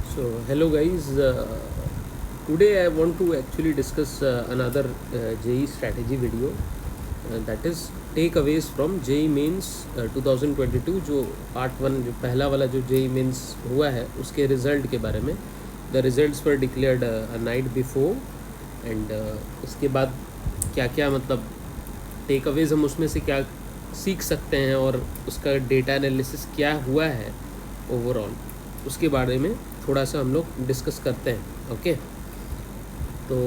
So hello guys, today I want to actually discuss another JEE strategy video that is takeaways from JEE Mains 2022 जो part one जो पहला वाला जो JEE Mains हुआ है उसके रिज़ल्ट के बारे में. The results were declared a night before and इसके बाद क्या क्या मतलब टेकअवेज हम उसमें से क्या सीख सकते हैं और उसका डेटा एनालिसिस क्या हुआ है ओवरऑल उसके बारे में थोड़ा सा हम लोग डिस्कस करते हैं. ओके, तो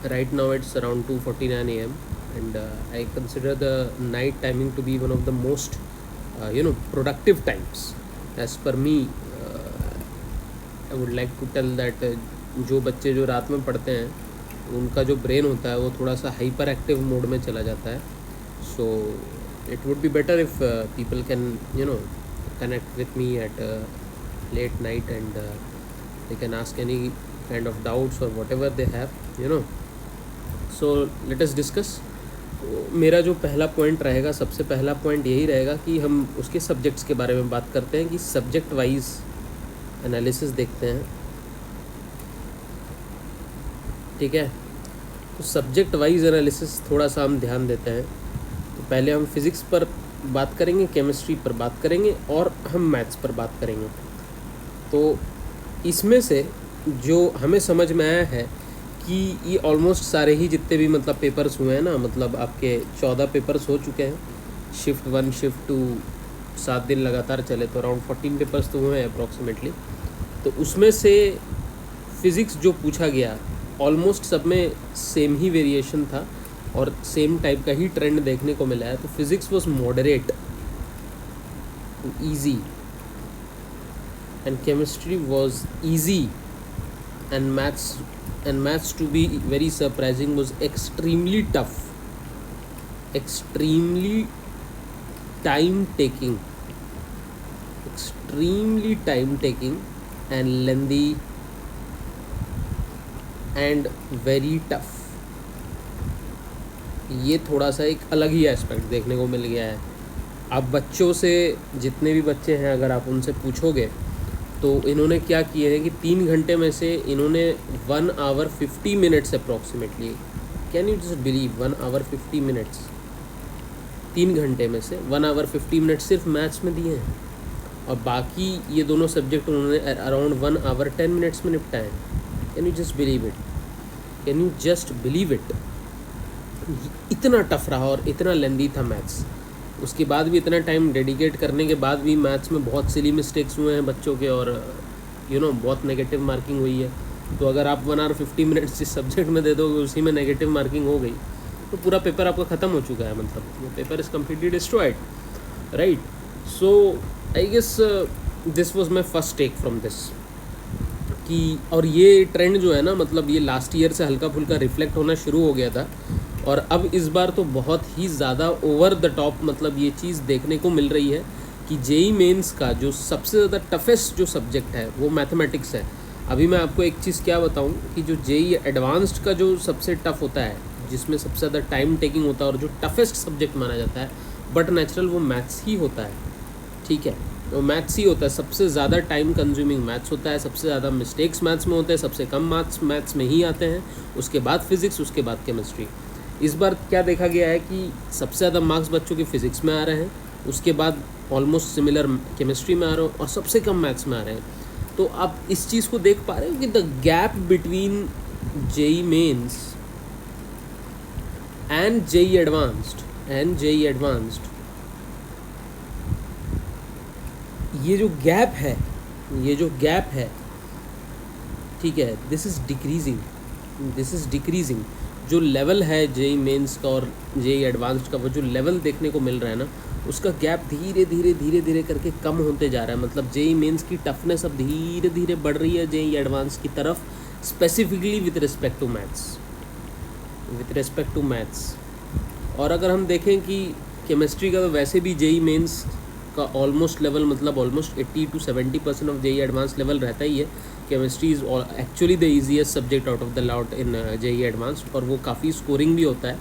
right now it's around 2:49 AM and I consider the night timing to be one of the most productive times as per me. I would like to tell that जो बच्चे जो रात में पढ़ते हैं उनका जो ब्रेन होता है वो थोड़ा सा हाइपर एक्टिव मोड में चला जाता है. So it would be better if people can connect with me at late night and they can ask any kind of doubts or whatever they have. So let us discuss. मेरा जो पहला point रहेगा, सबसे पहला point यही रहेगा कि हम उसके सब्जेक्ट्स के बारे में बात करते हैं कि सब्जेक्ट वाइज एनालिसिस देखते हैं. ठीक है, तो सब्जेक्ट वाइज एनालिसिस थोड़ा सा हम ध्यान देते हैं. तो पहले हम फिज़िक्स पर बात करेंगे, केमिस्ट्री पर बात करेंगे और हम मैथ्स पर बात करेंगे. तो इसमें से जो हमें समझ में आया है कि ये ऑलमोस्ट सारे ही जितने भी मतलब पेपर्स हुए हैं ना, मतलब आपके 14 पेपर्स हो चुके हैं. शिफ्ट 1 शिफ्ट 2 7 दिन लगातार चले तो अराउंड 14 पेपर्स तो हुए हैं अप्रॉक्सीमेटली. तो उसमें से फ़िज़िक्स जो पूछा गया ऑलमोस्ट सब में सेम ही वेरिएशन था और सेम टाइप का ही ट्रेंड देखने को मिला है. तो physics was moderate to easy and chemistry was easy and maths to be very surprising was extremely tough, extremely time taking and lengthy and very tough. ये थोड़ा सा एक अलग ही एस्पेक्ट देखने को मिल गया है. आप बच्चों से, जितने भी बच्चे हैं अगर आप उनसे पूछोगे तो इन्होंने क्या किए हैं कि 3 घंटे में से इन्होंने 1 hour 50 minutes approximately, can you just believe 1 hour 50 minutes, 3 घंटे में से 1 hour 50 minutes सिर्फ मैथ्स में दिए हैं और बाकी ये दोनों सब्जेक्ट उन्होंने अराउंड 1 hour 10 minutes में निपटाए हैं. Can you just believe it? इतना टफ रहा और इतना लेंदी था मैथ्स. उसके बाद भी इतना टाइम डेडिकेट करने के बाद भी मैथ्स में बहुत सिली मिस्टेक्स हुए हैं बच्चों के और बहुत नेगेटिव मार्किंग हुई है. तो अगर आप 1 hour 50 minutes जिस सब्जेक्ट में दे दोगे उसी में नेगेटिव मार्किंग हो गई तो पूरा पेपर आपका ख़त्म हो चुका है, मतलब वो paper is completely destroyed, right. So I guess this was my first take from this कि, और ये ट्रेंड जो है ना, मतलब ये लास्ट ईयर से हल्का फुल्का रिफ्लेक्ट होना शुरू हो गया था और अब इस बार तो बहुत ही ज़्यादा ओवर द टॉप मतलब ये चीज़ देखने को मिल रही है कि जेई मेंस का जो सबसे ज़्यादा टफेस्ट जो सब्जेक्ट है वो मैथमेटिक्स है. अभी मैं आपको एक चीज़ क्या बताऊं कि जो जेई एडवांस्ड का जो सबसे टफ होता है, जिसमें सबसे ज़्यादा टाइम टेकिंग होता है और जो टफेस्ट सब्जेक्ट माना जाता है बट नेचुरल, वो मैथ्स ही होता है. ठीक है, तो मैथ्स ही होता है, सबसे ज़्यादा टाइम कंज्यूमिंग मैथ्स होता है, सबसे ज़्यादा मिस्टेक्स मैथ्स में होते हैं, सबसे कम मार्क्स मैथ्स में ही आते हैं, उसके बाद फिज़िक्स, उसके बाद केमिस्ट्री. इस बार क्या देखा गया है कि सबसे ज़्यादा मार्क्स बच्चों के फिज़िक्स में आ रहे हैं, उसके बाद ऑलमोस्ट सिमिलर केमिस्ट्री में आ रहे हैं और सबसे कम मैथ्स में आ रहे हैं. तो आप इस चीज़ को देख पा रहे हो कि the gap between JEE Mains and JEE Advanced ये जो गैप है, ठीक है, दिस इज़ डिक्रीजिंग. जो लेवल है जेई मेंस का और जेई एडवांस्ड का, वो जो लेवल देखने को मिल रहा है ना, उसका गैप धीरे धीरे करके कम होते जा रहा है. मतलब जेई मेंस की टफनेस अब धीरे धीरे बढ़ रही है जेई एडवांस की तरफ, specifically with respect to maths. और अगर हम देखें कि केमिस्ट्री का तो वैसे भी जेई मेंस का ऑलमोस्ट लेवल, मतलब almost 80 to 70% of JEE Advance level रहता ही है. Chemistry is actually the easiest subject out of the lot in JEE Advanced और वो काफ़ी स्कोरिंग भी होता है.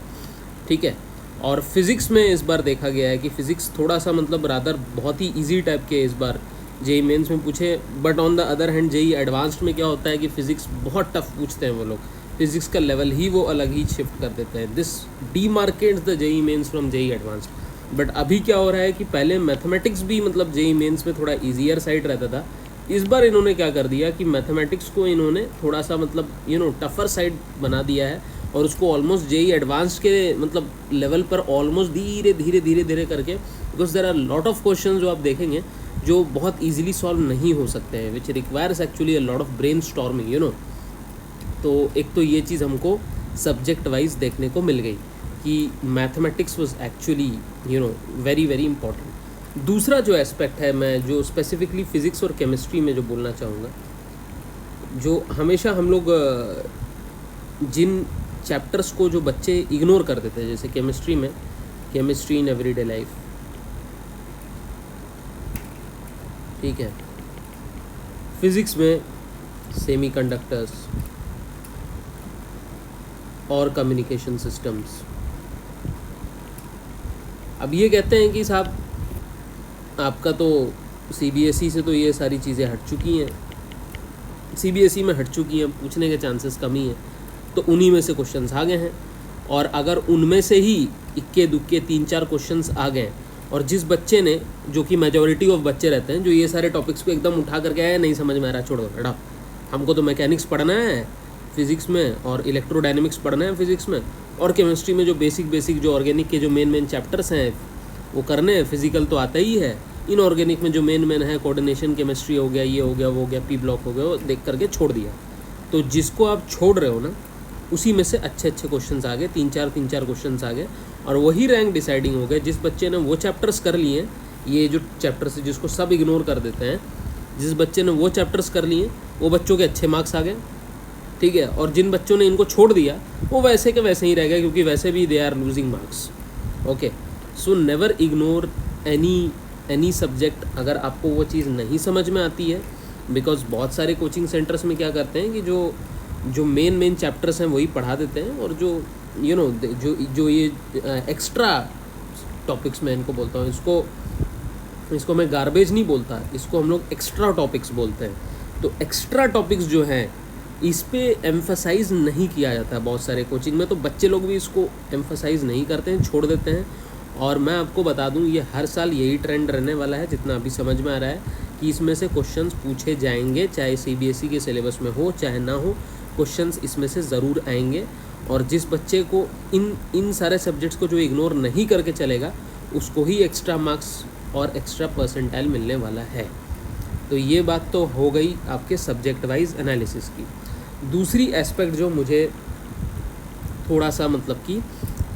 ठीक है, और फिज़िक्स में इस बार देखा गया है कि फ़िज़िक्स थोड़ा सा मतलब रादर बहुत ही इजी टाइप के इस बार जेई मेंस में पूछे। But on the other hand JEE Advanced में क्या होता है कि फ़िज़िक्स बहुत टफ पूछते हैं वो लोग, फिज़िक्स का लेवल ही वो अलग ही शिफ्ट कर देते हैं। This demarcates the JEE Mains from JEE Advanced. But अभी क्या हो रहा है कि पहले मैथमेटिक्स भी मतलब जेई मेंस में थोड़ा ईजियर साइड रहता था, इस बार इन्होंने क्या कर दिया कि मैथमेटिक्स को इन्होंने थोड़ा सा मतलब टफ़र साइड बना दिया है, और उसको ऑलमोस्ट जेई एडवांस्ड के मतलब लेवल पर ऑलमोस्ट धीरे धीरे धीरे धीरे करके, because there are lot of question जो आप देखेंगे जो बहुत ईजिली सॉल्व नहीं हो सकते हैं, which requires actually a lot of brain storming. तो एक तो ये चीज़ हमको सब्जेक्ट वाइज देखने को मिल गई कि mathematics was actually very very important. दूसरा जो एस्पेक्ट है, मैं जो स्पेसिफिकली फ़िज़िक्स और केमिस्ट्री में जो बोलना चाहूँगा, जो हमेशा हम लोग जिन चैप्टर्स को जो बच्चे इग्नोर कर देते हैं, जैसे केमिस्ट्री में केमिस्ट्री इन एवरीडे लाइफ, ठीक है, फिज़िक्स में सेमीकंडक्टर्स और कम्युनिकेशन सिस्टम्स। अब ये कहते हैं कि साहब आपका तो सीबीएसई से तो ये सारी चीज़ें हट चुकी हैं, सीबीएसई में हट चुकी हैं, पूछने के चांसेस कम ही हैं, तो उन्हीं में से क्वेश्चंस आ गए हैं। और अगर उनमें से ही इक्के दुक्के 3-4 क्वेश्चंस आ गए, और जिस बच्चे ने, जो कि मेजॉरिटी ऑफ बच्चे रहते हैं, जो ये सारे टॉपिक्स को एकदम उठा करके आया, नहीं समझ में आ रहा, छोड़ो हटाओ, हमको तो मैकेनिक्स पढ़ना है फिज़िक्स में, और इलेक्ट्रोडायनेमिक्स पढ़ना है फिज़िक्स में, और केमिस्ट्री में जो बेसिक जो ऑर्गेनिक के जो मेन चैप्टर्स हैं वो करने हैं, फिज़िकल तो आता ही है, इनऑर्गेनिक में जो मेन है कोऑर्डिनेशन केमिस्ट्री हो गया, ये हो गया, वो हो गया, पी ब्लॉक हो गया, वो देख करके छोड़ दिया। तो जिसको आप छोड़ रहे हो ना, उसी में से अच्छे क्वेश्चंस आ गए, 3-4 क्वेश्चंस आ गए, और वही रैंक डिसाइडिंग हो गए। जिस बच्चे ने वो चैप्टर्स कर लिए हैं, ये जो चैप्टर्स जिसको सब इग्नोर कर देते हैं, जिस बच्चे ने वो चैप्टर्स कर लिए वो बच्चों के अच्छे मार्क्स आ गए, ठीक है। और जिन बच्चों ने इनको छोड़ दिया वो वैसे के वैसे ही रह गए, क्योंकि वैसे भी they are losing marks. Okay, so never ignore any subject अगर आपको वो चीज़ नहीं समझ में आती है, बिकॉज बहुत सारे कोचिंग सेंटर्स में क्या करते हैं कि जो मेन चैप्टर्स हैं वही पढ़ा देते हैं, और जो जो ये एक्स्ट्रा टॉपिक्स मैं इनको बोलता हूँ, इसको मैं गार्बेज नहीं बोलता, इसको हम लोग एक्स्ट्रा टॉपिक्स बोलते हैं। तो एक्स्ट्रा टॉपिक्स जो हैं इस पे एम्फसाइज़ नहीं किया जाता बहुत सारे कोचिंग में, तो बच्चे लोग भी इसको एम्फसाइज़ नहीं करते हैं, छोड़ देते हैं। और मैं आपको बता दूं, ये हर साल यही ट्रेंड रहने वाला है, जितना अभी समझ में आ रहा है कि इसमें से क्वेश्चंस पूछे जाएंगे, चाहे सीबीएसई के सिलेबस में हो चाहे ना हो, क्वेश्चंस इसमें से ज़रूर आएंगे। और जिस बच्चे को इन सारे सब्जेक्ट्स को जो इग्नोर नहीं करके चलेगा, उसको ही एक्स्ट्रा मार्क्स और एक्स्ट्रा परसेंटाइल मिलने वाला है। तो ये बात तो हो गई आपके सब्जेक्ट वाइज एनालिसिस की। दूसरी एस्पेक्ट जो मुझे थोड़ा सा मतलब कि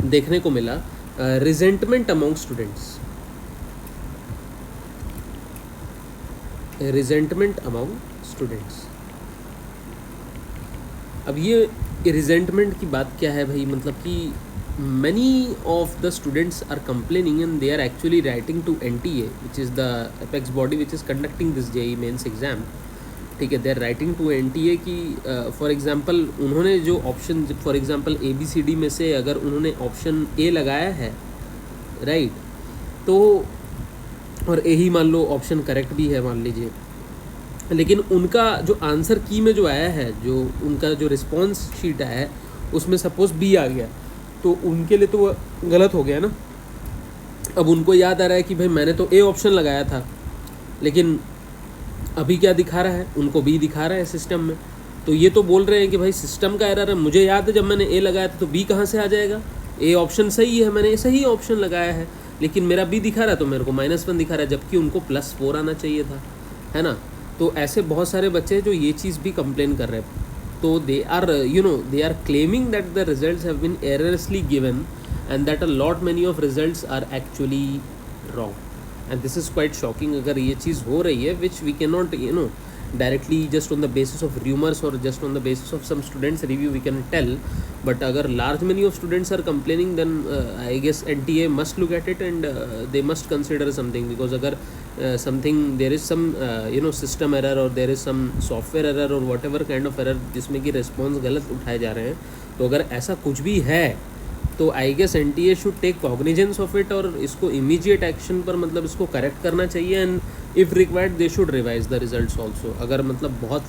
देखने को मिला, resentment among students, resentment among students. अब ये रिजेंटमेंट की बात क्या है भाई, मतलब कि many of the students are complaining and they are actually writing to NTA, which is the apex body which is conducting this JEE mains exam, ठीक है। they are writing to NTA कि फॉर एग्जांपल उन्होंने जो option, for example ABCD में से अगर उन्होंने option A लगाया है, राइट, तो और A ही मान लो ऑप्शन करेक्ट भी है मान लीजिए, लेकिन उनका जो आंसर की में जो आया है, जो उनका जो रिस्पॉन्स शीट आया है, उसमें सपोज B आ गया, तो उनके लिए तो वो गलत हो गया ना। अब उनको याद आ रहा है कि भाई मैंने तो ए ऑप्शन लगाया था, लेकिन अभी क्या दिखा रहा है, उनको बी दिखा रहा है सिस्टम में। तो ये तो बोल रहे हैं कि भाई सिस्टम का एरर है, मुझे याद है जब मैंने ए लगाया था तो बी कहाँ से आ जाएगा, ए ऑप्शन सही है, मैंने सही ऑप्शन लगाया है, लेकिन मेरा बी दिखा रहा है तो मेरे को -1 दिखा रहा है, जबकि उनको +4 आना चाहिए था, है ना। तो ऐसे बहुत सारे बच्चे जो ये चीज़ भी कंप्लेन कर रहे हैं, तो they are claiming that the results have been erroneously given and that a lot many of results are actually wrong, and this is quite shocking अगर ये चीज़ हो रही है, which we cannot directly just on the basis of rumors or just on the basis of some students review we can tell, but अगर large many of students are complaining, then I guess NTA must look at it and they must consider something, because अगर something there is some system error or there is some software error or whatever kind of error जिसमें कि response गलत उठाए जा रहे हैं, तो अगर ऐसा कुछ भी है तो I guess NTA should take cognizance of it, और इसको इमीडिएट एक्शन पर मतलब इसको करेक्ट करना चाहिए, and if required they should revise the results also. अगर मतलब बहुत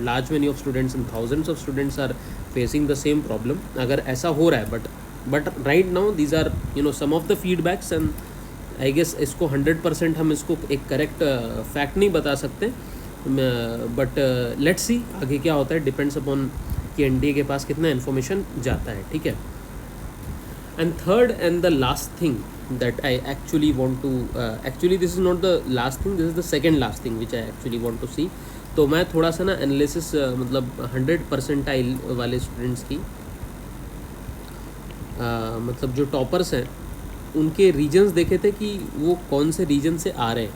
large many of students and thousands of students are facing the same problem, अगर ऐसा हो रहा है, but right now these are some of the feedbacks, and I guess इसको 100% हम इसको एक करेक्ट फैक्ट नहीं बता सकते, बट लेट्स सी आगे क्या होता है. डिपेंड्स अपॉन कि एनडीए के पास कितना इन्फॉर्मेशन जाता है. ठीक है. And third and the last thing that I actually want to actually this is not the last thing, this is the second last thing which I actually want to see. तो मैं थोड़ा सा ना analysis मतलब 100% वाले students की मतलब जो टॉपर्स हैं उनके रीजन्स देखे थे कि वो कौन से रीजन से आ रहे हैं.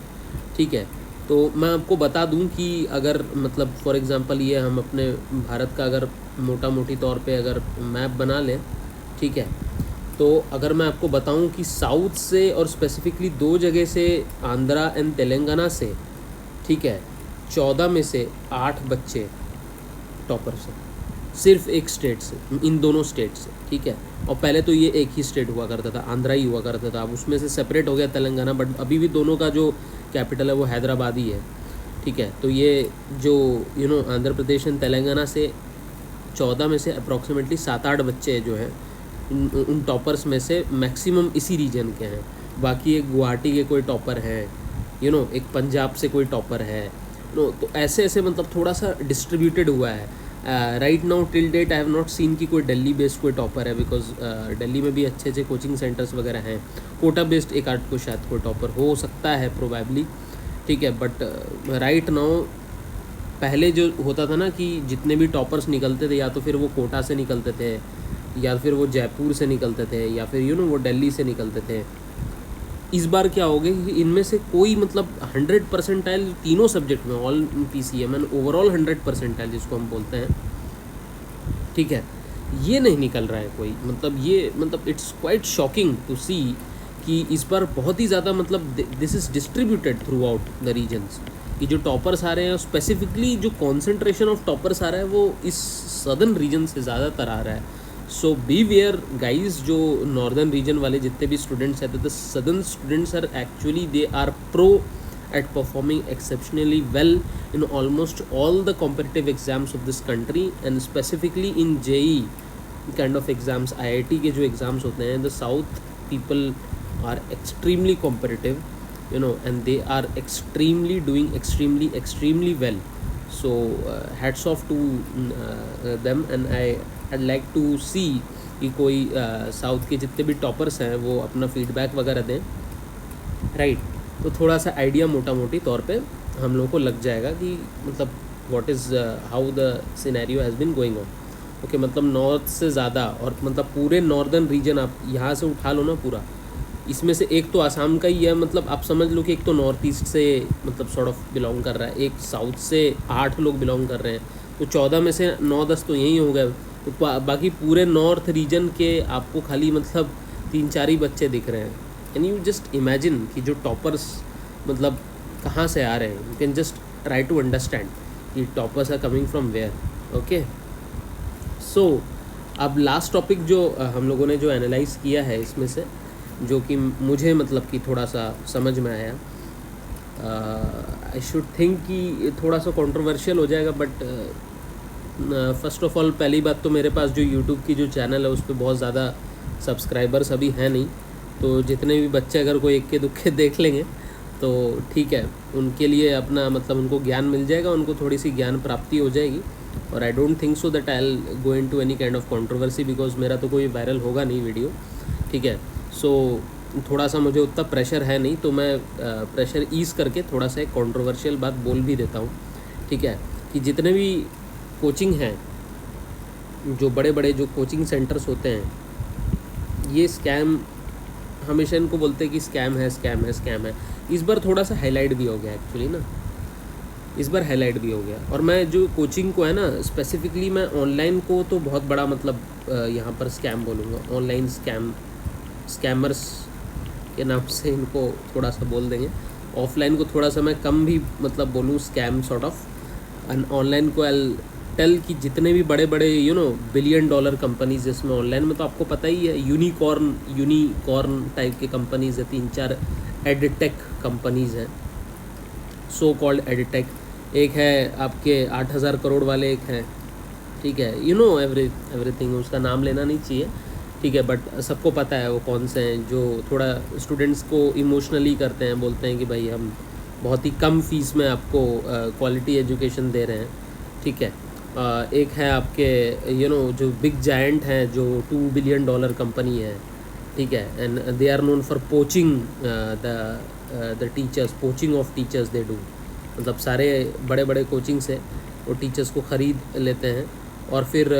ठीक है. तो मैं आपको बता दूं कि अगर मतलब फॉर एग्जांपल ये हम अपने भारत का अगर मोटा मोटी तौर पे अगर मैप बना लें, ठीक है, तो अगर मैं आपको बताऊं कि साउथ से और स्पेसिफिकली 2 जगह से आंध्रा एंड तेलंगाना से, ठीक है, 14 में से 8 बच्चे टॉपर से, सिर्फ एक स्टेट से, इन दोनों स्टेट से. ठीक है. और पहले तो ये एक ही स्टेट हुआ करता था, आंध्रा ही हुआ करता था. अब उसमें से सेपरेट हो गया तेलंगाना, बट अभी भी दोनों का जो कैपिटल है वो हैदराबाद ही है. ठीक है. तो ये जो आंध्र प्रदेश एंड तेलंगाना से 14 में से अप्रॉक्सीमेटली 7-8 बच्चे जो हैं उन टॉपर्स में से मैक्सिमम इसी रीजन के हैं. बाकी एक गुवाहाटी के कोई टॉपर हैं, एक पंजाब से कोई टॉपर है, तो ऐसे ऐसे मतलब थोड़ा सा डिस्ट्रीब्यूटेड हुआ है. Right now till date I have not seen कि कोई दिल्ली बेस्ड कोई टॉपर है, बिकॉज दिल्ली में भी अच्छे अच्छे कोचिंग सेंटर्स वगैरह हैं. कोटा बेस्ड एक आध को शायद कोई टॉपर हो सकता है प्रोबेबली. ठीक है. बट राइट नाउ पहले जो होता था ना कि जितने भी टॉपर्स निकलते थे या तो फिर वो कोटा से निकलते थे, या फिर वो जयपुर से निकलते थे, या फिर वो दिल्ली से निकलते थे. इस बार क्या हो गया कि इनमें से कोई मतलब 100% तीनों सब्जेक्ट में, ऑल PCM एंड ओवरऑल 100% जिसको हम बोलते हैं, ठीक है, ये नहीं निकल रहा है कोई. मतलब it's quite shocking to see कि इस बार बहुत ही ज़्यादा मतलब this is distributed throughout the regions. कि जो टॉपर्स आ रहे हैं स्पेसिफिकली जो कॉन्सेंट्रेशन ऑफ टॉपर्स आ रहा है वो इस सदर्न रीजन से ज़्यादातर आ रहा है. So beware guys. जो नॉर्दर्न रीजन वाले जितने भी स्टूडेंट्स हैं, the southern students are actually they are pro at performing exceptionally well in almost all the competitive exams of this country, and specifically in JEE kind of exams, IIT के जो exams होते हैं, the south people are extremely competitive, and they are doing extremely well. So hats off to them, and I'd like to see कि कोई south के जितने भी toppers हैं वो अपना फीडबैक वगैरह दें. राइट. तो थोड़ा सा आइडिया मोटा मोटी तौर पे हम लोगों को लग जाएगा कि मतलब what is how the scenario has been going on. Okay. मतलब नॉर्थ से ज़्यादा, और मतलब पूरे नॉर्दर्न रीजन आप यहाँ से उठा लो ना पूरा, इसमें से एक तो आसाम का ही है, मतलब आप समझ लो कि एक तो नॉर्थ ईस्ट से मतलब सॉर्ट ऑफ बिलोंग कर रहा है, एक साउथ से 8 लोग बिलोंग कर रहे हैं, तो 14 में से 9-10 तो यहीं हो गए. तो बाकी पूरे नॉर्थ रीजन के आपको खाली मतलब 3-4 ही बच्चे दिख रहे हैं. एंड यू जस्ट इमेजिन कि जो टॉपर्स मतलब कहाँ से आ रहे हैं. You can just try to understand कि toppers are coming from where. Okay. So अब लास्ट टॉपिक जो हम लोगों ने जो एनालाइज किया है इसमें से, जो कि मुझे मतलब कि थोड़ा सा समझ में आया, आई शुड थिंक कि थोड़ा सा कंट्रोवर्शियल हो जाएगा, बट फर्स्ट ऑफ ऑल पहली बात तो मेरे पास जो यूट्यूब की जो चैनल है उस पर बहुत ज़्यादा सब्सक्राइबर्स अभी हैं नहीं. तो जितने भी बच्चे अगर कोई इक्के दुक्के देख लेंगे तो ठीक है, उनके लिए अपना मतलब उनको ज्ञान मिल जाएगा, उनको थोड़ी सी ज्ञान प्राप्ति हो जाएगी. और I don't think so that I will go into any kind of controversy, because मेरा तो कोई वायरल होगा नहीं वीडियो. ठीक है. सो थोड़ा सा मुझे उतना प्रेशर है नहीं, तो मैं प्रेशर ईज़ करके थोड़ा सा एक कंट्रोवर्शियल बात बोल भी देता हूँ. ठीक है. कि जितने भी कोचिंग हैं, जो बड़े बड़े जो कोचिंग सेंटर्स होते हैं, ये स्कैम हमेशा इनको बोलते हैं कि स्कैम है. इस बार थोड़ा सा हाईलाइट भी हो गया एक्चुअली ना, इस बार हाईलाइट भी हो गया. और मैं जो कोचिंग को है ना स्पेसिफिकली मैं ऑनलाइन को तो बहुत बड़ा मतलब यहाँ पर स्कैम बोलूँगा. ऑनलाइन स्कैमर्स के नाम से इनको थोड़ा सा बोल देंगे. ऑफलाइन को थोड़ा सा मैं कम भी मतलब बोलूँ scam sort of. And online को आई टेल कि जितने भी बड़े बड़े $1 billion कंपनीज जिसमें ऑनलाइन में, तो आपको पता ही है यूनिकॉर्न टाइप के कंपनीज है, 3-4 एडटेक कंपनीज हैं. सो कॉल्ड एडिटेक, एक है आपके 8,000 करोड़ वाले एक हैं, ठीक है, यू नो एवरीथिंग, उसका नाम लेना नहीं चाहिए, ठीक है, बट सबको पता है वो कौन से हैं, जो थोड़ा स्टूडेंट्स को इमोशनली करते हैं, बोलते हैं कि भाई हम बहुत ही कम फीस में आपको क्वालिटी एजुकेशन दे रहे हैं, ठीक है। एक है आपके जो बिग जायंट हैं, जो $2 बिलियन कंपनी है, ठीक है, and they are known for poaching the teachers, poaching of teachers they do, मतलब सारे बड़े बड़े कोचिंग से वो टीचर्स को ख़रीद लेते हैं, और फिर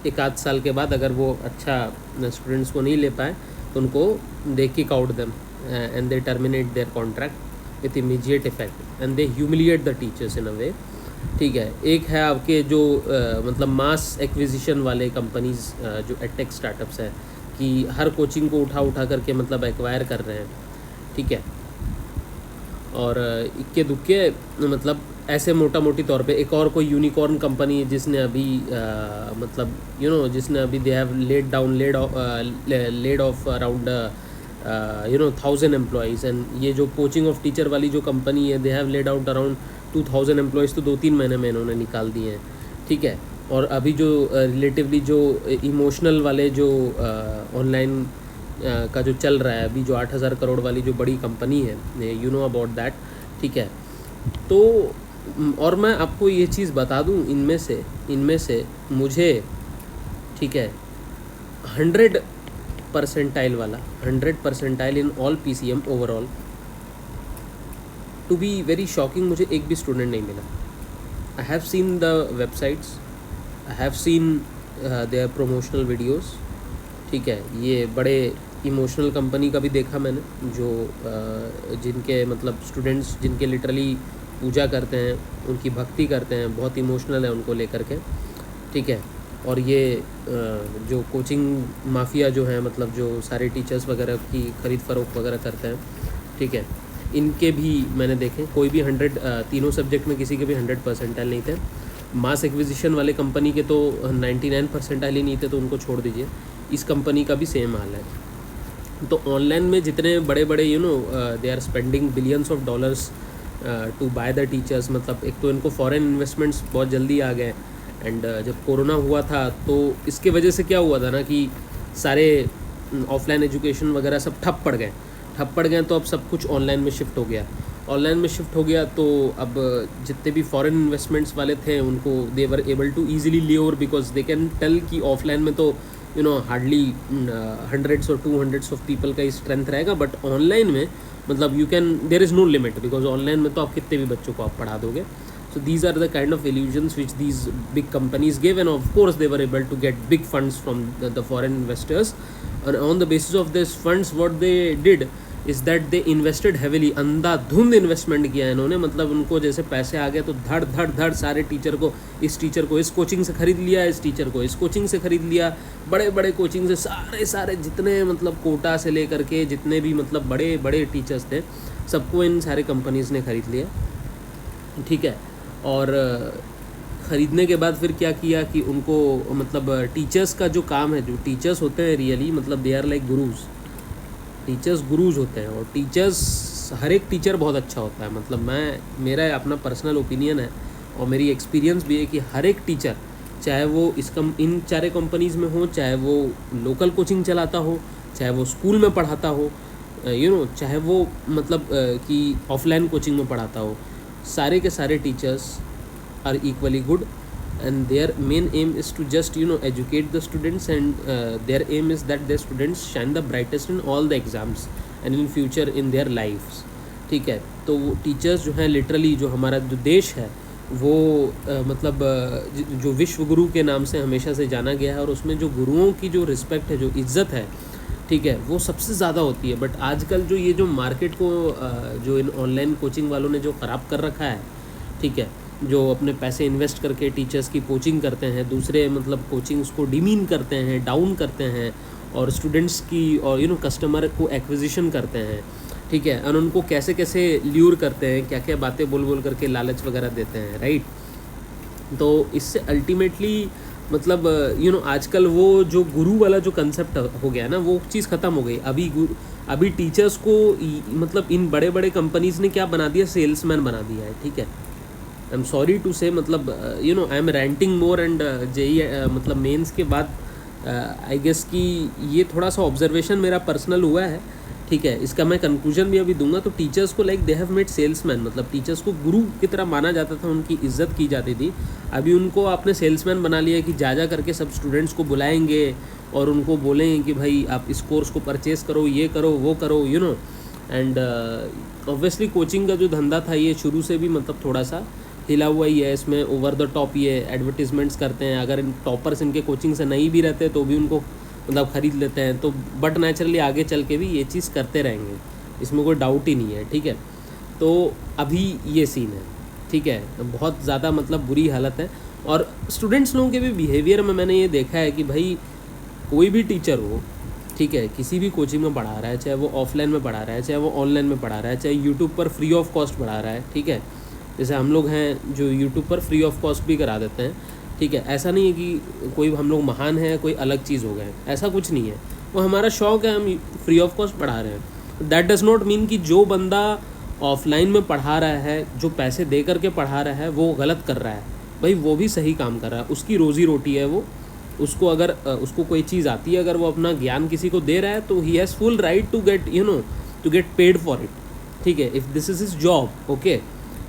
एक आध साल के बाद अगर वो अच्छा स्टूडेंट्स को नहीं ले पाए तो उनको they kick out them and they terminate their contract with immediate effect and they humiliate the teachers in a way, ठीक है। एक है आपके जो मतलब मास एक्विजिशन वाले कंपनीज़, जो एडटेक स्टार्टअप्स हैं, कि हर कोचिंग को उठा करके मतलब एक्वायर कर रहे हैं, ठीक है, और इक्के दुक्के मतलब ऐसे मोटा मोटी तौर पे एक और कोई यूनिकॉर्न कंपनी है जिसने अभी मतलब जिसने अभी they have laid off around 1,000 employees, and ये जो कोचिंग ऑफ टीचर वाली जो कंपनी है, they have laid out around 2,000 employees, तो 2-3 महीने में इन्होंने निकाल दिए हैं, ठीक है। और अभी जो रिलेटिवली जो इमोशनल वाले जो ऑनलाइन का जो चल रहा है अभी, जो 8,000 करोड़ वाली जो बड़ी कंपनी है, यू नो अबाउट दैट, ठीक है। तो और मैं आपको ये चीज़ बता दूं, इनमें से मुझे, ठीक है, 100 परसेंटाइल वाला, 100 percentile in all PCM overall, to be very shocking, मुझे एक भी स्टूडेंट नहीं मिला। I have seen the websites, I have seen their promotional videos, ठीक है, ये बड़े इमोशनल कंपनी का भी देखा मैंने, जो जिनके मतलब स्टूडेंट्स जिनके लिटरली पूजा करते हैं, उनकी भक्ति करते हैं, बहुत इमोशनल है उनको लेकर के, ठीक है। और ये जो कोचिंग माफिया जो है, मतलब जो सारे टीचर्स वगैरह की ख़रीद फ़रोख्त वगैरह करते हैं, ठीक है, इनके भी मैंने देखे, कोई भी 100 तीनों सब्जेक्ट में किसी के भी 100 परसेंटाइल नहीं थे। मास एक्विजिशन वाले कंपनी के तो 99 परसेंटाइल ही नहीं थे, तो उनको छोड़ दीजिए। इस कंपनी का भी सेम हाल है। तो ऑनलाइन में जितने बड़े बड़े they are spending billions of dollars to buy the teachers, मतलब एक तो इनको फॉरेन इन्वेस्टमेंट्स बहुत जल्दी आ गए, एंड जब कोरोना हुआ था तो इसके वजह से क्या हुआ था ना, कि सारे ऑफलाइन एजुकेशन वगैरह सब ठप पड़ गए, तो अब सब कुछ ऑनलाइन में शिफ्ट हो गया। तो अब जितने भी फॉरेन इन्वेस्टमेंट्स वाले थे उनको they were able to easily lay over, because they can tell कि ऑफलाइन में तो हार्डली हंड्रेड्स और 200 ऑफ पीपल का ही स्ट्रेंथ रहेगा, बट ऑनलाइन में मतलब you can, there is no limit, because online में तो आप कितने भी बच्चों को आप पढ़ा दोगे। So these are the kind of illusions which these big companies give, and of course they were able to get big funds from the foreign investors, and on the basis of this funds what they did is that they invested heavily, अंधाधुंध investment किया इन्होंने, मतलब उनको जैसे पैसे आ गए तो धड़ सारे टीचर को इस कोचिंग से ख़रीद लिया, इस टीचर को इस कोचिंग से ख़रीद लिया, बड़े बड़े कोचिंग से सारे जितने मतलब कोटा से लेकर के जितने भी मतलब बड़े बड़े टीचर्स थे सबको इन सारे कंपनीज़ ने ख़रीद लिया, ठीक है। और ख़रीदने के बाद फिर क्या किया कि उनको मतलब टीचर्स का जो काम है, जो टीचर्स होते हैं रियली मतलब दे आर लाइक गुरुज होते हैं, और टीचर्स, हर एक टीचर बहुत अच्छा होता है, मतलब मेरा अपना पर्सनल ओपिनियन है और मेरी एक्सपीरियंस भी है कि हर एक टीचर, चाहे वो इन चारे कंपनीज़ में हो, चाहे वो लोकल कोचिंग चलाता हो, चाहे वो स्कूल में पढ़ाता हो, चाहे वो मतलब कि ऑफलाइन कोचिंग में पढ़ाता हो, सारे के सारे teachers are equally good, and their main aim is to just educate the students, and their aim is that their students shine the brightest in all the exams and in future in their lives, ठीक है। तो वो teachers जो हैं literally, जो हमारा जो देश है वो मतलब जो विश्व गुरु के नाम से हमेशा से जाना गया है, और उसमें जो गुरुओं की जो रिस्पेक्ट है, जो इज़्ज़त है, ठीक है, वो सबसे ज़्यादा होती है। बट आजकल जो ये जो मार्केट को जो इन ऑनलाइन कोचिंग वालों ने जो ख़राब कर रखा है, ठीक है, जो अपने पैसे इन्वेस्ट करके टीचर्स की कोचिंग करते हैं, दूसरे मतलब कोचिंग्स को डिमीन करते हैं, डाउन करते हैं, और स्टूडेंट्स की और कस्टमर को एक्विजिशन करते हैं, ठीक है, और उनको कैसे कैसे ल्यूर करते हैं, क्या क्या बातें बोल करके लालच वगैरह देते हैं, राइट। तो इससे अल्टीमेटली मतलब आजकल वो जो गुरु वाला जो कंसेप्ट हो गया ना, वो चीज़ ख़त्म हो गई। अभी टीचर्स को मतलब इन बड़े बड़े कंपनीज़ ने क्या बना दिया, सेल्समैन बना दिया है, ठीक है। I am sorry to say, मतलब I am ranting more and JEE मतलब मेंस के बाद आई गेस कि ये थोड़ा सा ऑब्जर्वेशन मेरा पर्सनल हुआ है, ठीक है। इसका मैं कंक्लूजन भी अभी दूंगा। तो टीचर्स को like they have made salesman, मतलब टीचर्स को गुरु की तरह माना जाता था, उनकी इज्जत की जाती थी। अभी उनको आपने सेल्समैन बना लिया कि जा करके सब स्टूडेंट्स को बुलाएंगे और उनको बोलेंगे कि भाई आप इस कोर्स को परचेज़ करो, ये करो, वो करो, एंड ऑब्वियसली कोचिंग का जो धंधा था ये शुरू से भी मतलब थोड़ा सा हिला हुआ ही है। इसमें ओवर द टॉप ये एडवर्टीजमेंट्स करते हैं। अगर इन टॉपर्स इनके कोचिंग से नहीं भी रहते तो भी उनको मतलब ख़रीद लेते हैं। तो बट नेचुरली आगे चल के भी ये चीज़ करते रहेंगे, इसमें कोई डाउट ही नहीं है, ठीक है। तो अभी ये सीन है, ठीक है। बहुत ज़्यादा मतलब बुरी हालत है। और स्टूडेंट्स लोगों के भी बिहेवियर में मैंने ये देखा है कि भाई कोई भी टीचर हो, ठीक है, किसी भी कोचिंग में पढ़ा रहा है, चाहे वो ऑफलाइन में पढ़ा रहा है, चाहे वो ऑनलाइन में पढ़ा रहा है, चाहे यूट्यूब पर फ्री ऑफ कॉस्ट पढ़ा रहा है, ठीक है। जैसे हम लोग हैं जो यूट्यूब पर फ्री ऑफ कॉस्ट भी करा देते हैं, ठीक है। ऐसा नहीं है कि कोई हम लोग महान है, कोई अलग चीज़ हो गए, ऐसा कुछ नहीं है। वो हमारा शौक़ है, हम फ्री ऑफ कॉस्ट पढ़ा रहे हैं। दैट डज़ नॉट मीन कि जो बंदा ऑफलाइन में पढ़ा रहा है, जो पैसे दे करके पढ़ा रहा है, वो गलत कर रहा है। भाई वो भी सही काम कर रहा है, उसकी रोज़ी रोटी है वो। उसको अगर उसको कोई चीज़ आती है, अगर वो अपना ज्ञान किसी को दे रहा है तो he has full right to get to get paid for it, ठीक है। If this is his job, okay.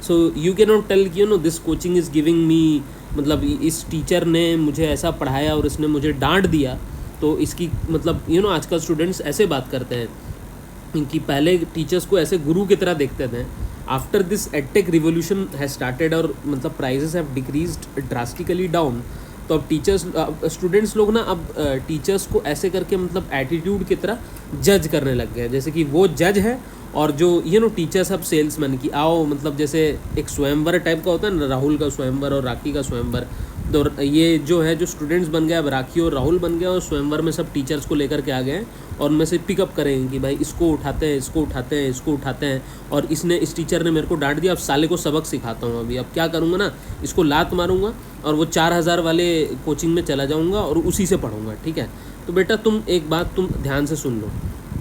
So you can not tell कि this coaching is giving me, मतलब इस टीचर ने मुझे ऐसा पढ़ाया और इसने मुझे डांट दिया तो इसकी मतलब आजकल स्टूडेंट्स ऐसे बात करते हैं कि पहले टीचर्स को ऐसे गुरु की तरह देखते थे। After this edtech revolution has started और मतलब prices have decreased drastically down, तो अब टीचर्स स्टूडेंट्स लोग ना अब टीचर्स को ऐसे करके मतलब एटीट्यूड की तरह जज करने लग गए, जैसे कि वो जज है और जो टीचर्स अब सेल्समैन की आओ, मतलब जैसे एक स्वयंवर टाइप का होता है ना, राहुल का स्वयंवर और राखी का स्वयंवर। तो ये जो है जो स्टूडेंट्स बन गए, अब राखी और राहुल बन गए और स्वयंवर में सब टीचर्स को लेकर के आ गए हैं और उनमें से पिकअप करेंगे कि भाई इसको उठाते हैं, इसको उठाते हैं, इसको उठाते हैं, और इस टीचर ने मेरे को डांट दिया, अब साले को सबक सिखाता हूँ। अभी अब क्या करूँगा ना, इसको लात मारूँगा और वो 4000 वाले कोचिंग में चला जाऊँगा और उसी से पढ़ूँगा, ठीक है। तो बेटा तुम एक बात तुम ध्यान से सुन लो,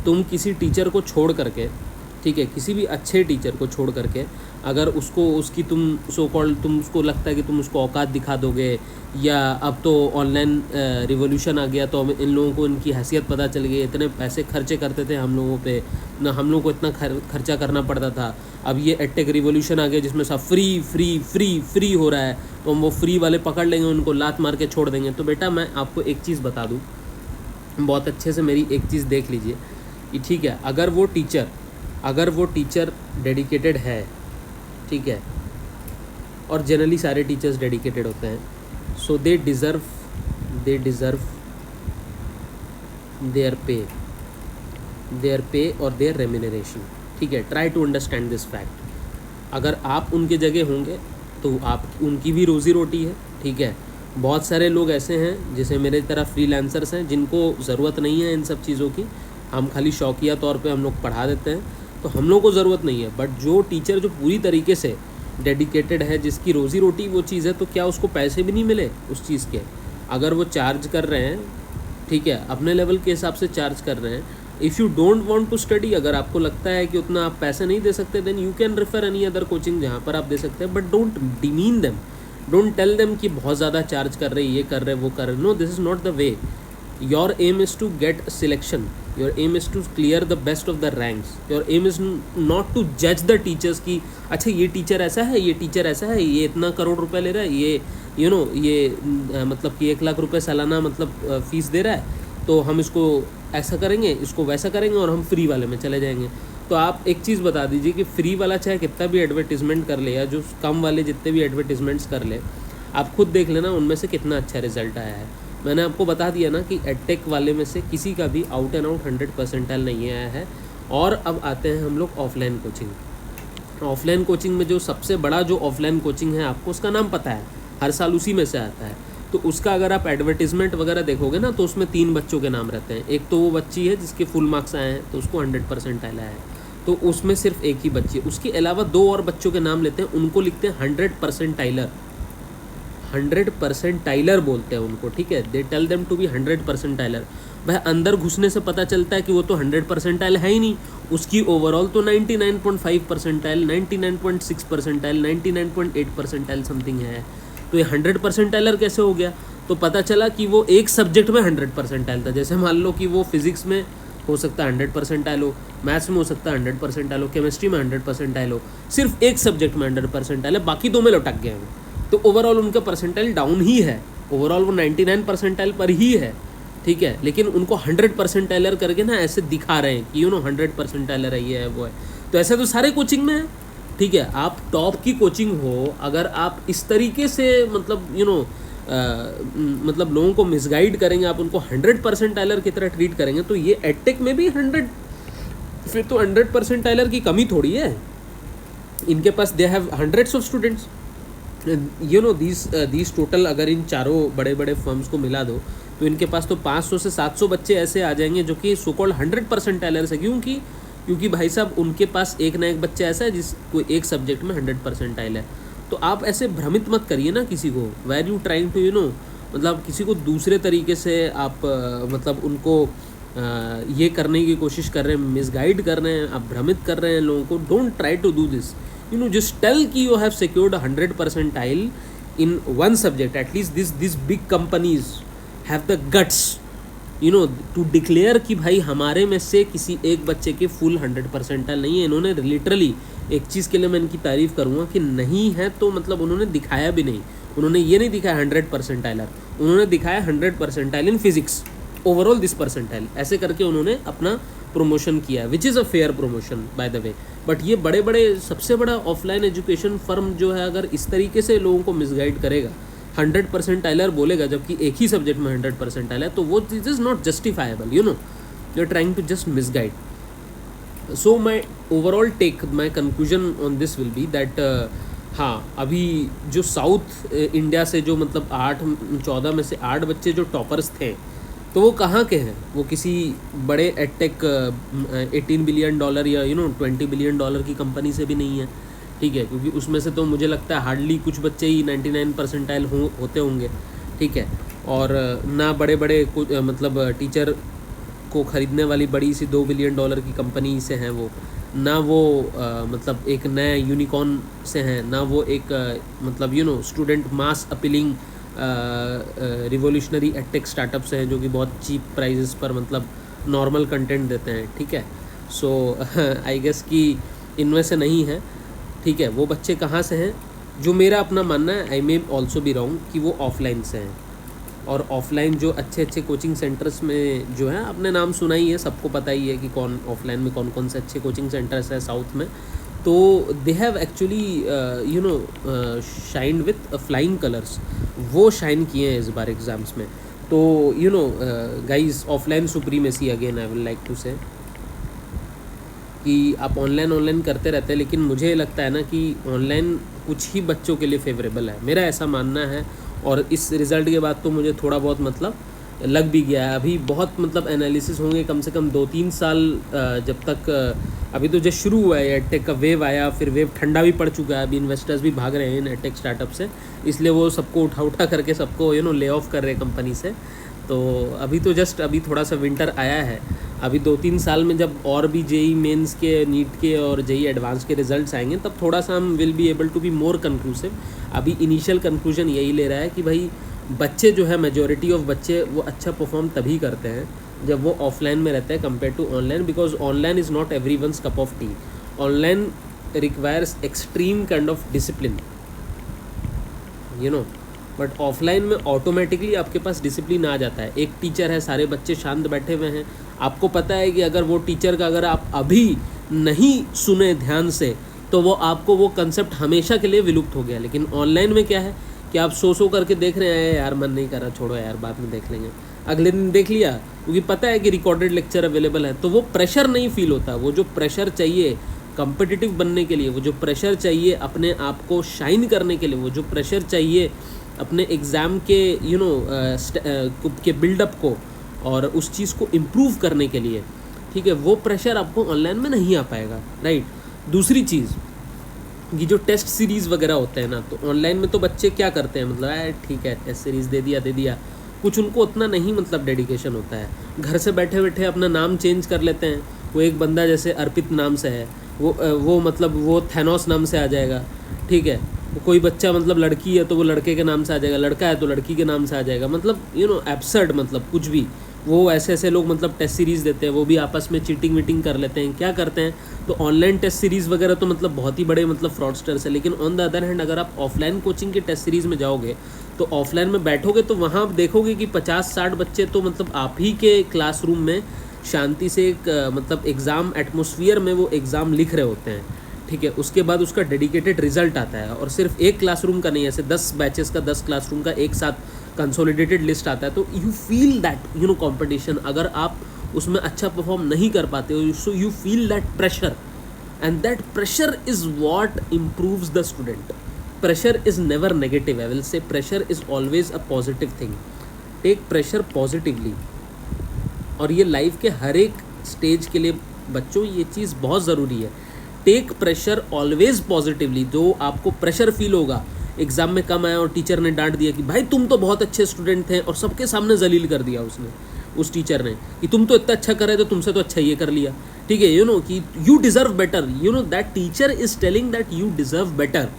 तुम किसी टीचर को छोड़ करके, ठीक है, किसी भी अच्छे टीचर को छोड़ करके अगर उसको उसकी तुम सो कॉल्ड तुम उसको लगता है कि तुम उसको औकात दिखा दोगे, या अब तो ऑनलाइन रिवोल्यूशन आ गया तो इन लोगों को इनकी हैसियत पता चल गई, इतने पैसे खर्चे करते थे हम लोगों पे ना, हम लोगों को इतना खर्चा करना पड़ता था, अब ये एडटेक रिवोल्यूशन आ गया जिसमें सब फ्री फ्री फ्री फ्री हो रहा है, तो हम वो फ्री वाले पकड़ लेंगे, उनको लात मार के छोड़ देंगे। तो बेटा मैं आपको एक चीज़ बता दूँ, बहुत अच्छे से मेरी एक चीज़ देख लीजिए कि ठीक है, अगर वो टीचर डेडिकेटेड है, ठीक है, और जनरली सारे टीचर्स डेडिकेटेड होते हैं, सो दे डिज़र्व देयर पे और देयर रेम्यूनरेशन, ठीक है। Try to understand this fact. अगर आप उनके जगह होंगे तो आप उनकी भी रोज़ी रोटी है, ठीक है। बहुत सारे लोग ऐसे हैं जैसे मेरे तरह फ्रीलांसर्स हैं जिनको ज़रूरत नहीं है इन सब चीज़ों की, हम खाली शौकिया तौर पे हम लोग पढ़ा देते हैं, तो हम लोग को ज़रूरत नहीं है। बट जो टीचर जो पूरी तरीके से डेडिकेटेड है, जिसकी रोज़ी रोटी वो चीज़ है, तो क्या उसको पैसे भी नहीं मिले उस चीज़ के? अगर वो चार्ज कर रहे हैं, ठीक है, अपने लेवल के हिसाब से चार्ज कर रहे हैं। If you don't want to study, अगर आपको लगता है कि उतना आप पैसे नहीं दे सकते, then you can refer any other coaching जहाँ पर आप दे सकते हैं, but don't demean them, don't tell them कि बहुत ज़्यादा चार्ज कर रहे, ये कर रहे, वो कर रहे। No, this is not the way. Your aim is to get selection. Your aim is to clear the best of the ranks. Your aim is not to judge the teachers कि अच्छा ये टीचर ऐसा है, ये teacher ऐसा है, ये इतना करोड़ रुपए ले रहा है, ये ये मतलब कि 1 लाख रुपए सालाना मतलब फीस दे रहा है, तो हम इसको ऐसा करेंगे, इसको वैसा करेंगे और हम फ्री वाले में चले जाएंगे। तो आप एक चीज़ बता दीजिए कि फ्री वाला चाहे कितना भी एडवर्टीज़मेंट कर ले, या जो कम वाले जितने भी एडवर्टीज़मेंट्स कर ले, आप खुद देख लेना उनमें से कितना अच्छा रिजल्ट आया है। मैंने आपको बता दिया ना कि एडटेक वाले में से किसी का भी आउट एंड आउट 100% नहीं आया है। और अब आते हैं हम लोग ऑफलाइन कोचिंग। ऑफलाइन कोचिंग में जो सबसे बड़ा जो ऑफलाइन कोचिंग है, आपको उसका नाम पता है, हर साल उसी में से आता है। तो उसका अगर आप एडवर्टीज़मेंट वगैरह देखोगे ना, तो उसमें 3 बच्चों के नाम रहते हैं। एक तो वो बच्ची है जिसके फुल मार्क्स आए हैं, तो उसको 100% आया है, तो उसमें सिर्फ एक ही बच्ची है। उसके अलावा 2 और बच्चों के नाम लेते हैं, उनको लिखते हैं 100% टाइलर। 100% बोलते हैं उनको, ठीक है, they tell them to be 100%। भाई अंदर घुसने से पता चलता है कि वो तो 100% है ही नहीं, उसकी ओवरऑल तो 99.5%, 99.6%, 99.8% समथिंग है। तो ये 100% कैसे हो गया? तो पता चला कि वो एक सब्जेक्ट में 100% था। जैसे मान लो कि वो फिजिक्स में हो सकता है 100% हो, मैथ्स में हो सकता है 100% हो, केमिस्ट्री में 100% हो, सिर्फ एक सब्जेक्ट में 100% है, बाकी दो में लटक गए हैं। तो ओवरऑल उनका परसेंटाइल डाउन ही है, ओवरऑल वो 99% पर ही है, ठीक है, लेकिन उनको 100% करके ना ऐसे दिखा रहे हैं कि 100% है, ये है वो है। तो ऐसा तो सारे कोचिंग में है, ठीक है। आप टॉप की कोचिंग हो, अगर आप इस तरीके से मतलब मतलब लोगों को मिसगाइड करेंगे, आप उनको 100% की तरह ट्रीट करेंगे, तो ये एडटेक में भी 100, फिर तो 100% की कमी थोड़ी है। इनके पास they have hundreds of students, these total अगर इन चारों बड़े बड़े फर्म्स को मिला दो तो इनके पास तो 500 से 700 बच्चे ऐसे आ जाएंगे जो कि सो कॉल्ड 100% है। क्योंकि भाई साहब उनके पास एक ना एक बच्चा ऐसा है जिसको एक सब्जेक्ट में 100% है। तो आप ऐसे भ्रमित मत करिए ना किसी को, वेर यू ट्राइंग टू मतलब किसी को दूसरे तरीके से आप मतलब उनको ये करने की कोशिश कर रहे हैं, मिसगाइड कर रहे हैं, आप भ्रमित कर रहे हैं लोगों को। Don't try to do this, just tell कि you have secured 100% in one subject. At least these big companies have the guts to declare कि भाई हमारे में से किसी एक बच्चे के फुल 100% नहीं है। इन्होंने लिटरली एक चीज़ के लिए मैं इनकी तारीफ़ करूँगा कि नहीं है तो मतलब उन्होंने दिखाया भी नहीं, उन्होंने ये नहीं दिखाया 100%, उन्होंने दिखाया 100% in physics, overall this percentile, ऐसे करके उन्होंने अपना प्रमोशन किया, which is a fair promotion by the way. But ये बड़े बड़े सबसे बड़ा ऑफलाइन एजुकेशन फर्म जो है, अगर इस तरीके से लोगों को मिसगाइड करेगा, 100% बोलेगा जबकि एक ही सब्जेक्ट में 100% है, तो वो चीज़ is not justifiable, you are trying to just misguide. So my overall take, my conclusion on this will be that हाँ, अभी जो साउथ इंडिया से जो मतलब 14 में से 8 बच्चे जो टॉपर्स थे, तो वो कहाँ के हैं? वो किसी बड़े एडटेक $18 बिलियन या 20 बिलियन की कंपनी से भी नहीं है, ठीक है, क्योंकि उसमें से तो मुझे लगता है हार्डली कुछ बच्चे ही 99% होते होंगे, ठीक है। और ना बड़े बड़े मतलब टीचर को ख़रीदने वाली बड़ी सी $2 बिलियन की कंपनी से हैं वो, ना वो मतलब एक नए यूनिकॉर्न से हैं, ना वो एक मतलब स्टूडेंट मास अपीलिंग रिवोल्यूशनरी एडटेक स्टार्टअप्स हैं जो कि बहुत चीप प्राइजेस पर मतलब नॉर्मल कंटेंट देते हैं, ठीक है। सो आई गेस कि इनमें से नहीं है, ठीक है। वो बच्चे कहाँ से हैं? जो मेरा अपना मानना है, आई मे ऑल्सो बी रॉन्ग, कि वो ऑफलाइन से हैं। और ऑफलाइन जो अच्छे अच्छे कोचिंग सेंटर्स में जो है, आपने नाम सुना ही है, सबको पता ही है कि कौन ऑफलाइन में कौन कौन से अच्छे कोचिंग सेंटर्स हैं साउथ में। तो they have actually shined with flying colours, वो शाइन किए हैं इस बार एग्ज़ाम्स में। तो guys, offline supremacy again I will like to say कि आप ऑनलाइन करते रहते हैं, लेकिन मुझे लगता है ना कि ऑनलाइन कुछ ही बच्चों के लिए फेवरेबल है, मेरा ऐसा मानना है। और इस रिज़ल्ट के बाद तो मुझे थोड़ा बहुत मतलब लग भी गया है। अभी बहुत मतलब एनालिसिस होंगे, कम से कम 2-3 साल जब तक अभी तो जस्ट शुरू हुआ है, एडटेक का वेव आया, फिर वेव ठंडा भी पड़ चुका है, अभी इन्वेस्टर्स भी भाग रहे हैं इन एडटेक स्टार्टअप से, इसलिए वो सबको उठा करके सबको ले ऑफ कर रहे हैं कंपनी से। तो अभी तो जस्ट अभी थोड़ा सा विंटर आया है, अभी 2-3 साल में जब और भी जेई मेंस के, नीट के और जेई एडवांस के रिजल्ट्स आएंगे, तब थोड़ा सा हम will be able to be more conclusive. अभी इनिशियल कंक्लूजन यही ले रहा है कि भाई बच्चे जो है, मेजॉरिटी ऑफ बच्चे वो अच्छा परफॉर्म तभी करते हैं जब वो ऑफलाइन में रहते हैं compare to online, because online is not everyone's cup of tea. Online requires extreme kind of discipline, but offline में ऑटोमेटिकली आपके पास डिसिप्लिन आ जाता है। एक टीचर है, सारे बच्चे शांत बैठे हुए हैं, आपको पता है कि अगर वो टीचर का अगर आप अभी नहीं सुने ध्यान से तो वो आपको वो कंसेप्ट हमेशा के लिए विलुप्त हो गया। लेकिन ऑनलाइन में क्या है कि आप सो करके देख रहे हैं, यार मन नहीं कर रहा, छोड़ो यार बाद में देख लेंगे, अगले दिन देख लिया, क्योंकि पता है कि रिकॉर्डेड लेक्चर अवेलेबल है। तो वो प्रेशर नहीं फील होता, वो जो प्रेशर चाहिए कॉम्पिटिटिव बनने के लिए, वो जो प्रेशर चाहिए अपने आप को शाइन करने के लिए, वो जो प्रेशर चाहिए अपने एग्ज़ाम के के बिल्डअप को और उस चीज़ को इम्प्रूव करने के लिए, ठीक है, वो प्रेशर आपको ऑनलाइन में नहीं आ पाएगा, राइट। दूसरी चीज़, ये जो टेस्ट सीरीज़ वगैरह होते हैं ना, तो ऑनलाइन में तो बच्चे क्या करते हैं, मतलब ठीक है टेस्ट सीरीज़ दे दिया, कुछ उनको उतना नहीं मतलब डेडिकेशन होता है। घर से बैठे बैठे अपना नाम चेंज कर लेते हैं। वो एक बंदा जैसे अर्पित नाम से है, वो मतलब वो थैनोस नाम से आ जाएगा, ठीक है। कोई बच्चा मतलब लड़की है तो वो लड़के के नाम से आ जाएगा, लड़का है तो लड़की के नाम से आ जाएगा, मतलब एब्सर्ड, मतलब कुछ भी। वो ऐसे लोग मतलब टेस्ट सीरीज़ देते हैं, वो भी आपस में चीटिंग वीटिंग कर लेते हैं, क्या करते हैं। तो ऑनलाइन टेस्ट सीरीज़ वगैरह तो मतलब बहुत ही बड़े मतलब फ्रॉडस्टर्स है। लेकिन ऑन द अदर हैंड अगर आप ऑफलाइन कोचिंग की टेस्ट सीरीज़ में जाओगे तो ऑफलाइन में बैठोगे तो वहाँ आप देखोगे कि 50-60 बच्चे तो मतलब आप ही के क्लासरूम में शांति से एक मतलब एग्ज़ाम एटमॉस्फियर में वो एग्ज़ाम लिख रहे होते हैं, ठीक है। उसके बाद उसका डेडिकेटेड रिजल्ट आता है, और सिर्फ एक क्लासरूम का नहीं, ऐसे 10 बैचेस का 10 क्लासरूम का एक साथ कंसोलिडेटेड लिस्ट आता है। तो यू फील दैट कंपटीशन, अगर आप उसमें अच्छा परफॉर्म नहीं कर पाते हो, so you feel that pressure, and that pressure is what improves the student. Pressure is never negative, I will say pressure is always a positive thing. Take pressure positively. और ये लाइफ के हर एक stage के लिए बच्चों ये चीज़ बहुत ज़रूरी है। Take pressure always positively. जो आपको प्रेशर फील होगा, एग्ज़ाम में कम आया और टीचर ने डांट दिया कि भाई तुम तो बहुत अच्छे स्टूडेंट थे, और सबके सामने जलील कर दिया उसने, उस टीचर ने, कि तुम तो इतना अच्छा कर रहे थे, तुमसे तो अच्छा ये कर लिया, ठीक है। कि you deserve better, that teacher is telling that you deserve better,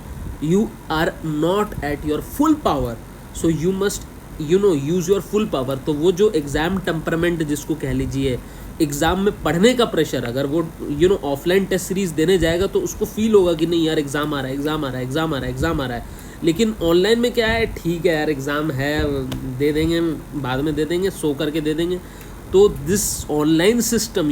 you are not at your full power, so you must use your full power. तो वो जो एग्ज़ाम टेम्परामेंट जिसको कह लीजिए, एग्ज़ाम में पढ़ने का प्रेशर, अगर वो ऑफलाइन टेस्ट सीरीज़ देने जाएगा तो उसको फील होगा कि नहीं यार एग्ज़ाम आ रहा है, एग्ज़ाम आ रहा है, एग्ज़ाम आ रहा है, एग्ज़ाम आ रहा है। लेकिन ऑनलाइन में क्या है, ठीक है यार एग्ज़ाम है, दे देंगे, बाद में दे देंगे, सो करके दे देंगे। तो दिस ऑनलाइन सिस्टम